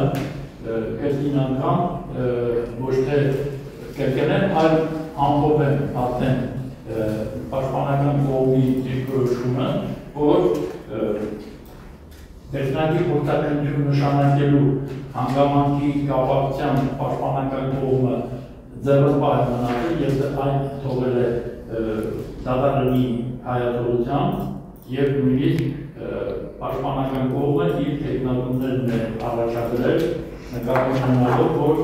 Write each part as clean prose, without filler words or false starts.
Կրկին անգամ ոչ թե կրկնել, այլ ամփոփել արդեն պաշտպանական կողմի դիրքորոշումը, որ Վերջնագիր փորձարկություն նշանակելու հանգամանքի կապակցության պաշտպանական կողմը ձեռնպահ մնացել եւ այն թողել է դատարանի հայացողությամբ եւ նույնիսկ պաշտպանական կողմը իր տեխնոլոգիաներն է առաջադրել նկատի ունենալով, որ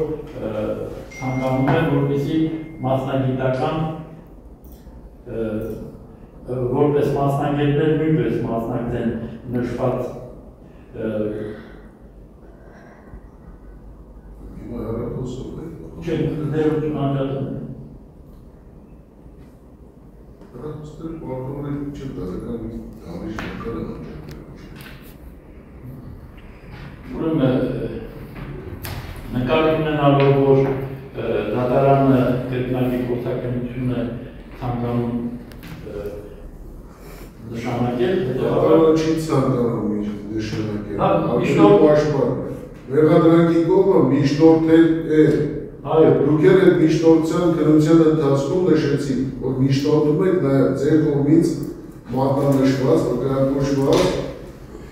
ցանկանում է որպեսզի մասնագիտական որպես մասնագետներ նույնպես մասնակցեն նշված չեն ներողություն անդրադում Ուրեմն նկատի ունենալով, որ դատարանը կրկնակի գործակալությունը ցանկանում նշանակել, դատարանը չի ցանկանում նշանակել, պաշտպան է։ Մեղադրանքի կողմը միջնորդել է։ Դուք էլ այդ միջնորդության քննության ընթացքում նշեցիք, որ միջնորդում եք նաև ձեր կողմից մատնանշված, վկայակոչված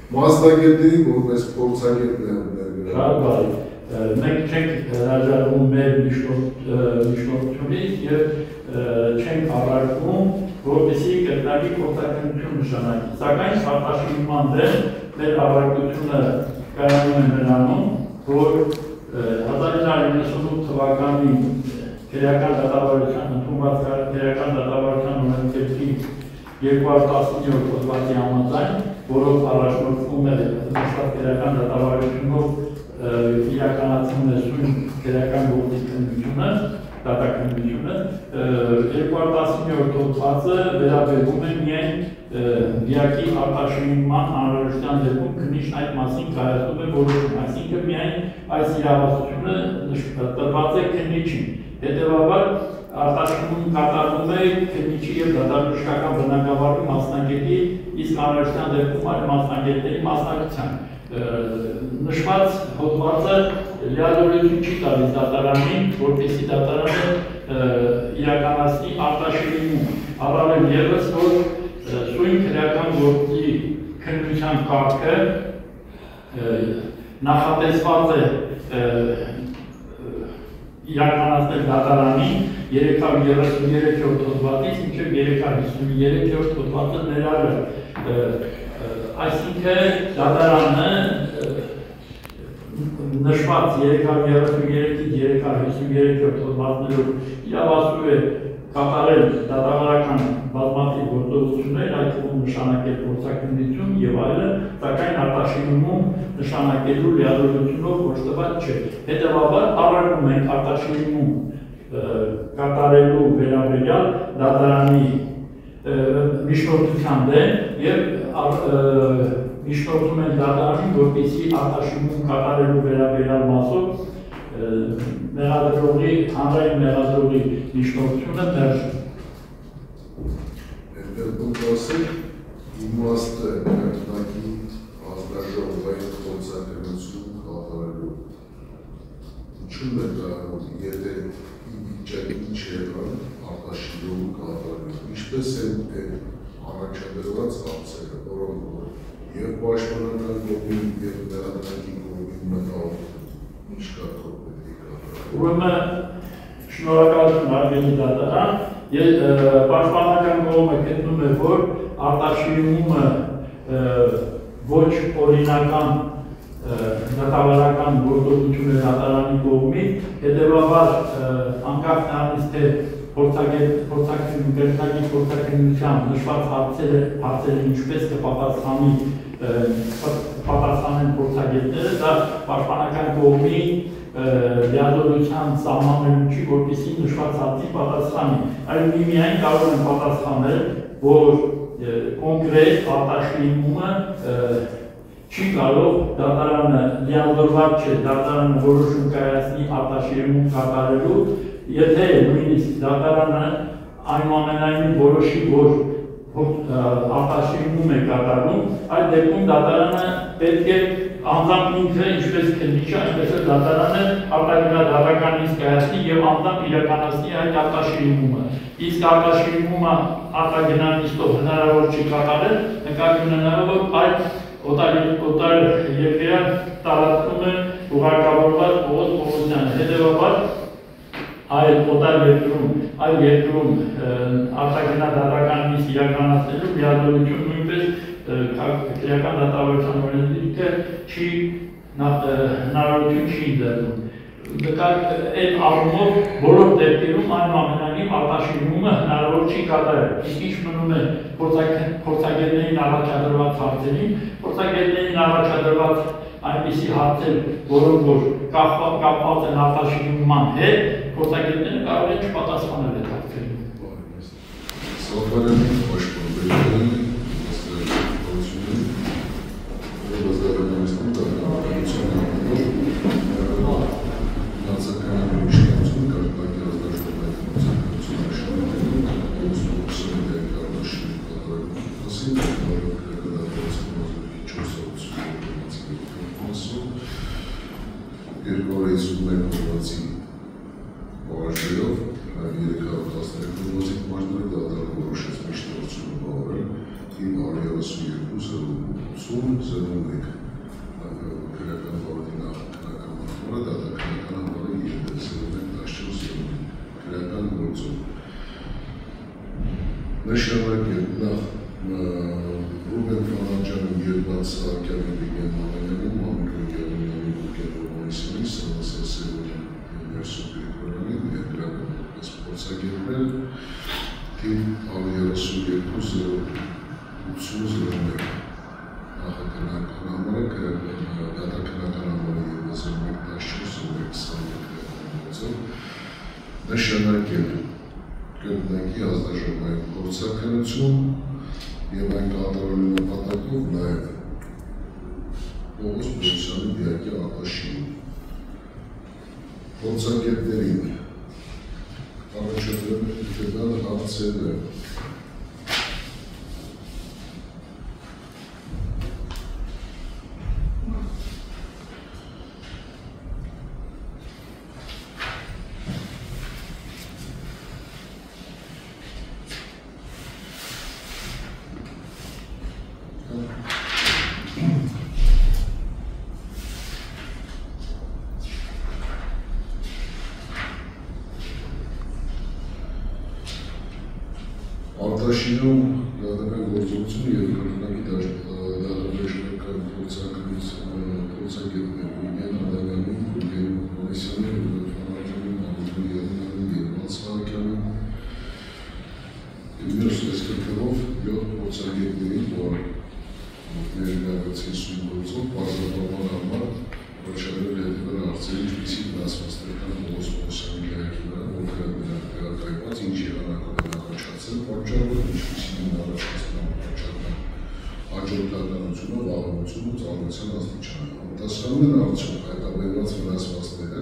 մասնագետների որպես փորձագետներ ներգրավել։ Շատ բարի։ Մենք չենք հրաժարվում մեր միջնորդությունից եւ չենք առարկում, որպեսզի կրկնակի փորձակնություն նշանակի։ Սակայն արտաշինման դեմ մեր առարկությունը կայանում է նրանում, որ 1998 թվականի քրեական դատավարության ընդունված քրեական դատավարության օրենսգրքի 219 հոդվածի համաձայն, որով առաջնորդվում է նշված քրեական դատավարությունով իրականացնում է սույն քրեական գործի քննությունը, դատաքննությունը, 219 հոդվածը վերաբերվում է միայն դիակի արտաշինման անհրաժեշտության դեպքում քննիչն այդ մասին կայացնում է որոշում, այսինքն միայն այս իրավասությունը տրված է քննիչին։ Հետևաբար արտաշինում կատարվում է քննիչի եւ դատարանական բնակավարի մասնագետի, իսկ անհրաժեշտության դեպքում այլ մասնագետների մասնակցության։ Նշված հոդվածը լիազորություն չի տալիս դատարանին, որպեսզի դատարանը իրականացնի արտաշինում, առավել ևս, որ սույն քրեական գործի քննության կարգը նախատեսված է իրականացնել դատարանին 333-րդ հոդվածից մինչև 353-րդ հոդվածը ներառել։ Այսինքն դատարանը նշված 333-ից 353-րդ հոդվածներով իրավասու է կատարել դատավարական բազմաթիվ գործողություններ, այդ թվում նշանակել փորձաքննություն եւ այլն, սակայն արտաշինումում նշանակելու լիազորությունով ոչ տված չէ։ Հետևաբար առարկում ենք արտաշինումում կատարելու վերաբերյալ դատարանի միջնորդության դեմ եւ միջնորդում են դատարանին, որպեսզի արտաշինումում կատարելու վերաբերյալ մասով մեղադրողի, հանրային մեղադրողի միջնորդությունը մերժում։ Դեպքում ասել, իմաստը կրկնակի ազգաժողովային փորձակնություն կատարելու։ Ինչու՞մ է դա, եթե վիճակի չեղան արտաշինում կատարելու։ Ինչպես են առաջադրված հարցերը, որոնք եւ պաշտպանական կողմին եւ մեղադրանքի կողմին մտավ ինչ կարգով պետք է կատարել։ Ուրեմն շնորհակալություն հարգելի դատարան, պաշտպանական կողմը գտնում է, որ արտաշինումը ոչ օրինական դատավարական գործողություն է դատարանի կողմից, հետևաբար անկախ նրանից թե փորձակնության նշված հարցերը ինչպես կպատասխանեն փորձագետները, դա պաշտպանական կողմի լիազորության սահմանելու չի, որպեսզի նշված հարցի պատասխանի, այլ միայն կարող են պատասխանել, որ կոնկրետ արտաշինումը չի կարող դատարանը լիազորված չէ, դատարանը որոշում կայացնի արտաշինում կատարելու, եթե նույնիսկ դատարանը այնուամենայնիվ որոշի, որ արտաշինում է կատարում, այդ դեպքում դատարանը պետք է անձամբ ինքը ինչպես քննիչը, այնպես էլ դատարանը արտագնահատականից կայացնի եւ անձամբ իրականացնի այդ արտաշիրիմումը։ Իսկ արտաշիրիմումը արտագնահատիստով հնարավոր չի կատարել, նկատի ունենալով այդ օտար երկրյա տարածումը ուղարկավորված Պողոս Պողոսյանը։ Հետևաբար այլ օտար երկրում արտագնահատականից իրականացնելու միավորություն նույնպես քրեական դատավարության օրենսգիրքը հնարավորություն չի դրում։ Այդ առումով բոլոր դեպքերում այնուամենայնիվ արտաշիրիմումը հնարավոր չի կատարել։ Իսկ ինչ մնում է փորձագետներին առաջադրված հարցերին, փորձագետներին առաջադրված այնպիսի հարցեր, որոնք որ կապված են արտաշիրիմման հետ, փորձագետները կարող են չպատասխանել այդ հարցերին։ Նշանակել կրկնակի ազդաժողովային գործակալություն եւ այն կատարելու նպատակով նաեւ Պողոս Պողոսյանի դիակի արտաշիրում գործակետներին առաջադրել դեպի հարցերը արտաշիրում դատական գործողությունը եւ կրկնակի դատաբժշկական փորձագետներ Վիգեն Ադամյանին, Գուրգեն Հովհաննիսյանին, Ռուբեն Ֆանատյանին, Անդրեյ Եղիմանյանին եւ Սահակյանին մյուս տեսքերով 7 փորձագետներին, որ ներգրավեցին սույն գործով բարձրաբանման համար առաջադրել հետևել հարցերի, ինչպիսի վնասվածքական Պողոս Պողոսյանի դիակի վրա, որը վերակայված ինչ եղանակով առաջացել պատճառով, ինչպիսի առաջացնում պատճառը հաջորդականությունը, վաղամությունը, ծանրության աստիճանը։ Համտասխանում են արդյոք հայտարարված վնասվածքները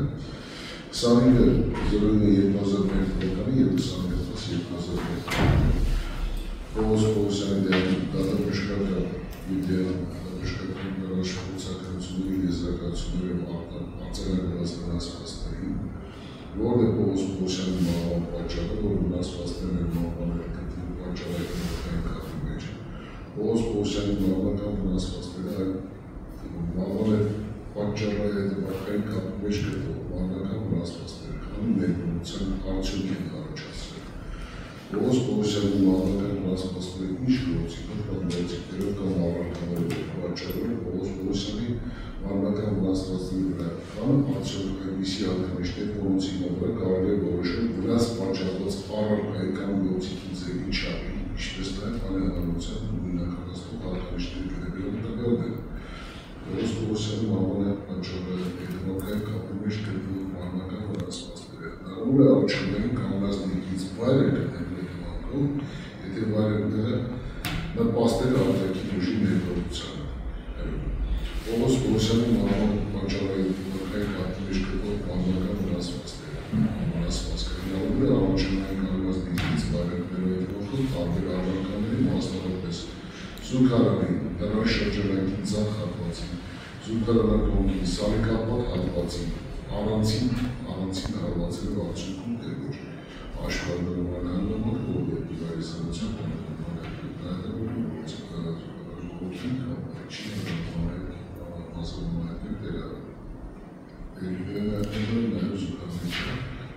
25-2001 թվականի եւ 26-2001 Պողոս Պողոսյանի դիակի դատաբժշկական դատաբժշկական եզրակացությունների եւ արձանագրված վնասվածքներին, որն է Պողոս Պողոսյանի մահվան պատճառը, որ վնասվածքներն են մահվանել գտնվում պատճառային կապի մեջ։ Պողոս Պողոսյանի մահվանական վնասվածքները մահվան պատճառային հետևակային կապի մեջ գտնվող մահվանական վնասվածքները քանի ներկայության արդյունք են առաջացրել։ Պողոս Պողոսյանի մահվանական վնասվածքները ինչ գործիքով կամ գործիքներով կամ ավարտաններով պատճառել Պողոս Պողոսյանի մահվանական վնասվածքների վրա կամ արդյոք այնպիսի ակնհայտ որոնցի վրա կարելի է որոշել վնաս պատճառված առարկայի կամ գործիքի ձևի չափի, ինչպես նաև անհնարինության նույնականացնող ակնհայտների գնահատական տվյալները։ Պողոս Պողոսյանի մահվան պատճառը հետևակային կապի մեջ գտնվող մահվանական վնասվածքները հնարավոր է առաջնային կանոնած ներքից վայր է գտնվել հետևանքով, եթե վայրերը նպաստել արտաքին ուժի ներկայությանը։ Պողոս Պողոսյանի մահվան պատճառը հետևակային կապի մեջ գտնվող մահվանական վնասվածքները հնարավոր է առաջնային կանոնած ներքից վայրերով հետևանքով տարբեր առարկաների մասնավորապես Սուրքարանի, դրանց շրջանակի ձախ հատվածի, Զուգարանակողի սարիկապատ հատվածի առանցին հարվածելու արդյունքում թե ոչ աշխարհագրական հանրամոտ կողմի դիվայրիսանության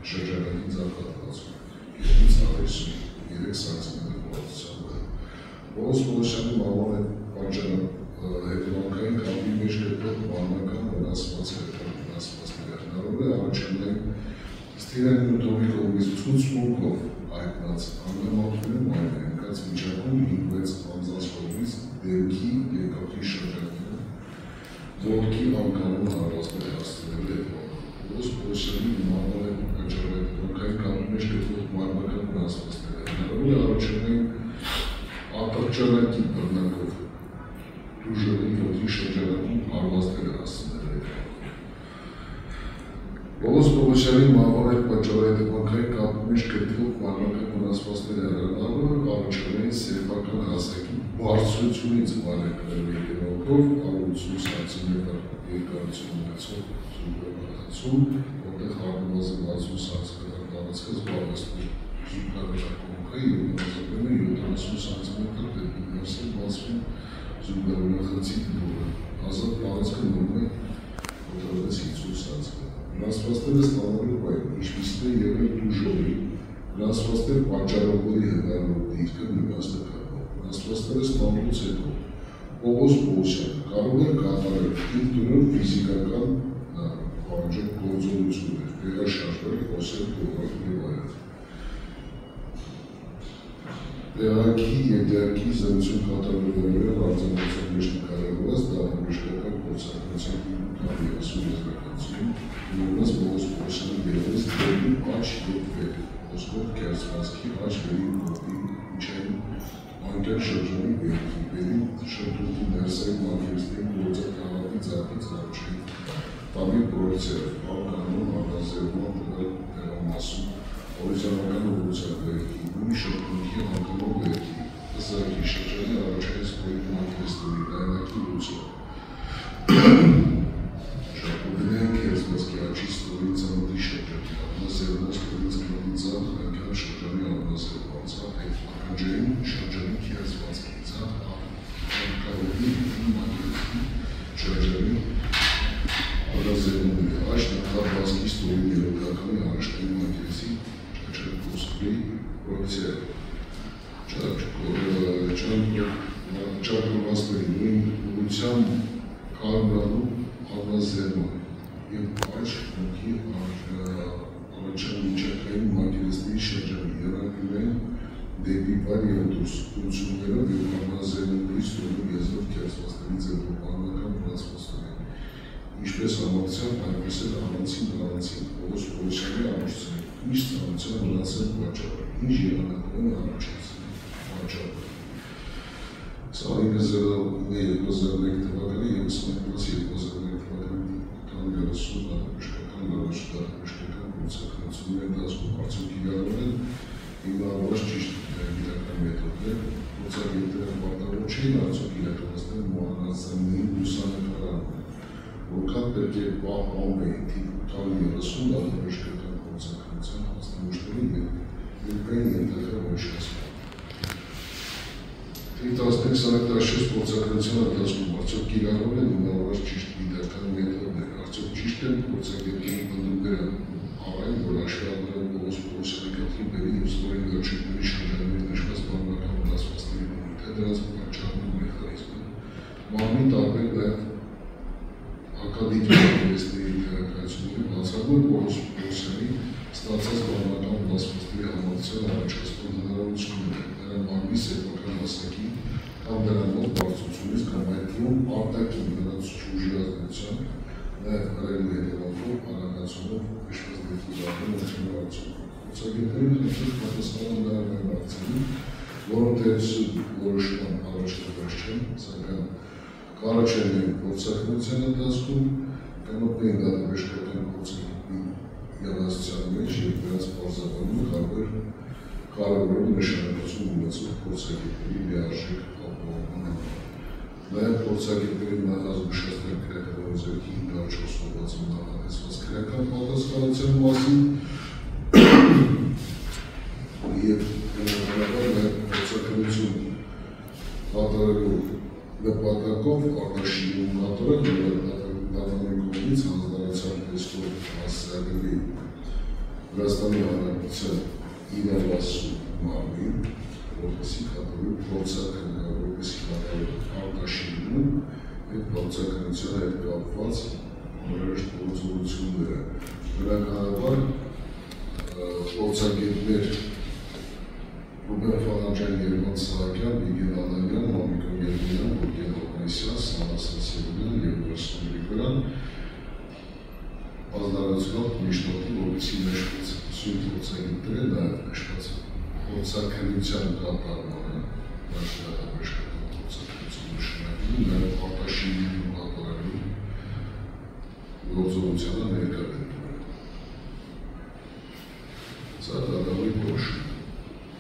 շրջակայքի ձախատվածում, 253 սանտիմետր բարձրությամբ։ Ողոս Պողոսյանի մահվան հետևանքային կապի մեջ գտնվող մարմնական վնասվածքների հնարավոր է առաջանային Ստիվեն Նյուտոնի կողմից ցուցմունքով հայտնած անհամաձայնությունում այն է ընկած վիճակում 5-6 անձանց կողմից դեմքի երկրի շրջանում ոտքի անկանում հարվածներ հասցնելու հետևանքով։ Ողոս Պողոսյանի մահվան հետևանքային կապի մեջ գտնվող մարմնական վնասվածքների հնարավոր է առաջանային ատոճանակի բռնակով դուժերի ոտքի շրջանում հարվածներ հասցնելու հետևանքով։ Ողոս Պողոսյանի մահվան հետևանքային կապի մեջ գտնվող մարմնական վնասվածքների հնարավոր է առաջանային սեփական հասակի բարձրությունից բարեկրելու հետևանքով 180 սանտիմետր երկարություն ունեցող զուգարանակություն, որտեղ առնվազն 60 սանտիմետր տարածքը զբաղեցնում է զուգարանակողը և մնացածում է 70 սանտիմետր դեպի ներսը բացվում զուգարանակացի դուրը։ Ազատ տարածքը մնում է 450 սանտիմետր։ Վնասվածքները ստանալու այն, ինչպիսին է եղել դուժորի, վնասվածքներ պատճառողների հնարավոր դիրքը նույնպես նկատմամբ։ Վնասվածքները ստանալուց հետո Ողոս Պողոսյանը կարող է կատարել ինքնուրույն ֆիզիկական գործողություններ, տեղաշարժվել, խոսել, թողնել և այլն։ Տեղանքի և դեպքի զնություն կատարողներով արձանագրության մեջ նկարագրված դահանբժշկական փորձարկության 30 եզրակացություն, նույնպես Ողոս Պողոսյանի ելույթ դեպի աջ և վեր, ոսկով կերծվածքի աջ վերի կողմի միջային անկյան շրջանի վերքի, վերի շրջանի ներսային մակերստին գործակ հավատի ձախից առաջին տամի պրոյեկցիայով, կանոնում արտազերման տեղամասում, օրիզոնական ուղղության վերքի, նույն շրջանքի անկանով վերքի, ըսակի շրջանի առաջային ստորի մակերստների լայնակի ուղղությամբ։ Շապուգնային կերծվածքի աչի ստորի ծանոթի շրջանի, անազերման ստորի ծանոթի ձախ անկյան շրջանի անազերման ձախ հետ ականջային շրջանի կերծվածքի ձախ անկարողի մակերստի շրջանի անազերմանների աչ նկարվածքի ստորի երոտականի առաջնային մակերստի ճակատկոսկրի պրոյեկցիայով։ Ճակատկոսկրի նույն ուղղությամբ կարմրանում անազերման և աչ մուտքի առաջամիջակային մակերստների շրջանի եռանկյունային դեպի վար և դուրս ուղղություններով և անազերմանների ստորում եզրով կերծվածքների ձևավորման վնասվածքների, ինչպես համակցությամբ, այնպես էլ առանցին Ողոս Պողոսյանի ամուսնի, ինչ ծանոթության վնասել պատճառը, ինչ եղանակով են առաջացել պատճառը։ Սա 2001 թվականի և 2001 թվականի 30 դահանբժշկական դահանբժշկական փորձարկությունների ընթացքում արդյոք իրարու են հիմնավորված ճիշտ գիտական մեթոդներ, փորձագետները պարտավոր չէին արդյոք իրականացնել մանրածանների լուսանկարանը, որքան պետք է պահպանվեին թիվ 830 դահանբժշկական փորձարկության հաստամուշների երկրային ենթակա ոչնչացման։ Թիվ 15-26 փորձարկության ընթացքում արդյոք կիրառվել են հիմնավորված ճիշտ գիտական մեթոդներ, արդյոք ճիշտ են փորձագետների պնդումները առայն, որ հաշվի առնելով Ողոս Պողոսյանի գլխի բերի և ստորին վերջինների շրջանների նշված մարմնական վնասվածքների թե դրանց պատճառն ու մեխանիզմը, մարմնի տարբեր նաև հակադիր մակերստների տեղեկայությունները բացառում Ողոս Պողոսյանի ստացած մարմնական վնասվածքների համակցության առաջացնող հնարավորությունները, նրա մարմնի սեփական հասակի կամ դրա մոտ բարձրությունից կամ այդ թվում արտաքին նրանց ուժի ազդեցության, նաև հրելու հետևանքով արագացումով իշխված դեպքի զարդում ունեցնելու արդյունքում։ Փորձագետների խնդիր պատասխանան նրան այն հարցերին, որոնք որոշման առաջ տված չեն, սակայն կառաջարկել փորձարկության ընթացքում կանոնների դահանբժշկական փորձարկի եղածության մեջ և դրանց պարզաբանումը կարևոր նշանակություն ունեցող փորձագետների լիարժեք ապահովման համար։ Նաև փորձագետների նախազգուշացնել քրեականության 504 հոդվածում նախատեսված քրեական պատասխանատվության մասին և բնականաբար նաև փորձաքննություն կատարելու նպատակով արտաշինում կատարել, որ դատարանի կողմից հանձնարարության տեսքով հասցեագրի Վրաստանի Հանրապետության իրավասու մարմին, որպեսզի կատարվի արտաշինում և փորձաքննության հետ կապված անհրաժեշտ գործողությունները։ Բնականաբար փորձագետներ Ռուբեն Ֆալանջյան, Երևան Սահակյան, Վիգեն Անանյան, Մամիկոն Երմինյան, Գուրգեն Օգնեսյան, Սանասան Սևունյան և Վրաստան Գրիգորյան ազնարարությունով միջնորդի, որպեսզի նշված փորձագետները նաև նշված փորձաքննության կատարմանը նշանակական փորձաքննություն նշանակելու նաև արտաշինում կատարելու գործողությանը ներկայացնում։ Սա դատարանի որոշում։